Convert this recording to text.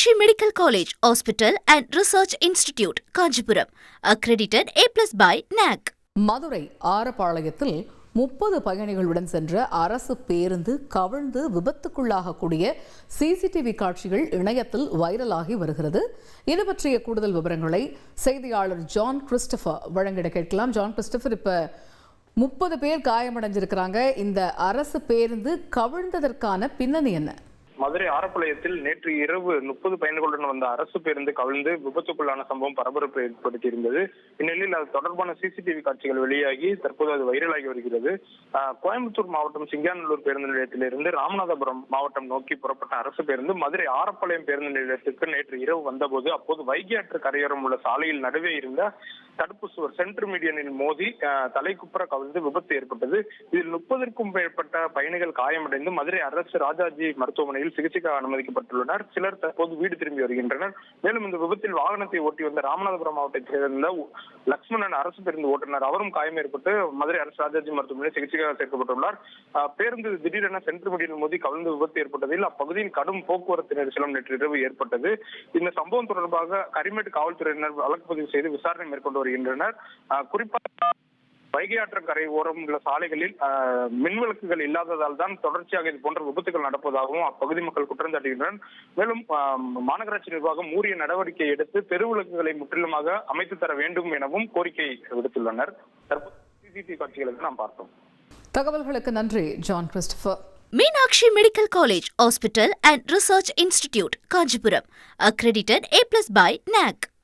Meenakshi Medical College, Hospital and Research Institute, Kanchipuram. Accredited A+ by NAC. Madurai ஆரப்பாளையத்தில் 30 பயணிகளுடன் சென்ற அரசு பேருந்து கவிழ்ந்து விபத்துக்குள்ளாகக்கூடிய சிசிடிவி காட்சிகள் இணையத்தில் வைரலாகி வருகிறது. இது பற்றிய கூடுதல் விவரங்களை செய்தியாளர் ஜான் கிறிஸ்டபர் வழங்கிட கேட்கலாம். ஜான் கிறிஸ்டபர், இப்ப 30 பேர் காயமடைஞ்சிருக்கிறாங்க. இந்த அரசு பேருந்து கவிழ்ந்ததற்கான பின்னணி என்ன? மதுரை ஆரப்பாளையத்தில் நேற்று இரவு 30 பயணிகளுடன் வந்த அரசு பேருந்து கவிழ்ந்து விபத்துக்குள்ளான சம்பவம் பரபரப்பை ஏற்படுத்தியிருந்தது. இந்நிலையில் அது தொடர்பான சிசிடிவி காட்சிகள் வெளியாகி தற்போது அது வைரலாகி வருகிறது. கோயம்புத்தூர் மாவட்டம் சிங்காநல்லூர் பேருந்து நிலையத்திலிருந்து ராமநாதபுரம் மாவட்டம் நோக்கி புறப்பட்ட அரசு பேருந்து மதுரை ஆரப்பாளையம் பேருந்து நிலையத்திற்கு நேற்று இரவு வந்தபோது அப்போது வைகை ஆற்று கரையோரம் உள்ள சாலையில் நடுவே இருந்த தடுப்பு சுவர் சென்ட்ரு மீடியனில் மோதி தலைக்குப்புற கவிழ்ந்து விபத்து ஏற்பட்டது. இதில் 30க்கும் மேற்பட்ட பயணிகள் காயமடைந்து மதுரை அரசு ராஜாஜி மருத்துவமனையில் சிகிச்சைக்காக அனுமதிக்கப்பட்டுள்ளனர். சிலர் தற்போது வீடு திரும்பி வருகின்றனர். மேலும் இந்த விபத்தில் வாகனத்தை ஓட்டி வந்த ராமநாதபுரம் மாவட்டத்தைச் சேர்ந்த லட்சுமணன் அரசு பேருந்து ஓட்டுநர் அவரும் காயம் ஏற்பட்டு மதுரை அரசு ராஜாஜி மருத்துவமனையில் சிகிச்சைக்காக சேர்க்கப்பட்டுள்ளார். பேருந்து திடீரென சென்ட்ரு மீடியன் மோதி கவிழ்ந்து விபத்து ஏற்பட்டதில் அப்பகுதியில் கடும் போக்குவரத்து நெரிசலும் நேற்று இரவு ஏற்பட்டது. இந்த சம்பவம் தொடர்பாக கரிமேட்டு காவல்துறையினர் வழக்கு பதிவு செய்து விசாரணை மேற்கொண்டு வருகின்றனர். குறிப்பாக வைகை ஆற்று கரை ஓரம் உள்ள சாலைகளில் மின்விளக்குகள் இல்லாததால் தான் தொடர்ச்சியாக இது போன்ற விபத்துகள் நடப்பதாகவும் அப்பகுதி மக்கள் குற்றம் சாட்டுகின்றனர். மேலும் மாநகராட்சி நிர்வாகம் உரிய நடவடிக்கை எடுத்து தெருவிளக்குகளை முற்றிலுமாக அமைத்து தர வேண்டும் எனவும் கோரிக்கை விடுத்துள்ளனர். தற்போது சிசிடிவி காட்சிகளுக்கு நாம் பார்த்தோம். தகவல்களுக்கு நன்றி John Christopher. Meenakshi Medical College, Hospital and Research Institute, Kanchipuram. Accredited A+ by NAC.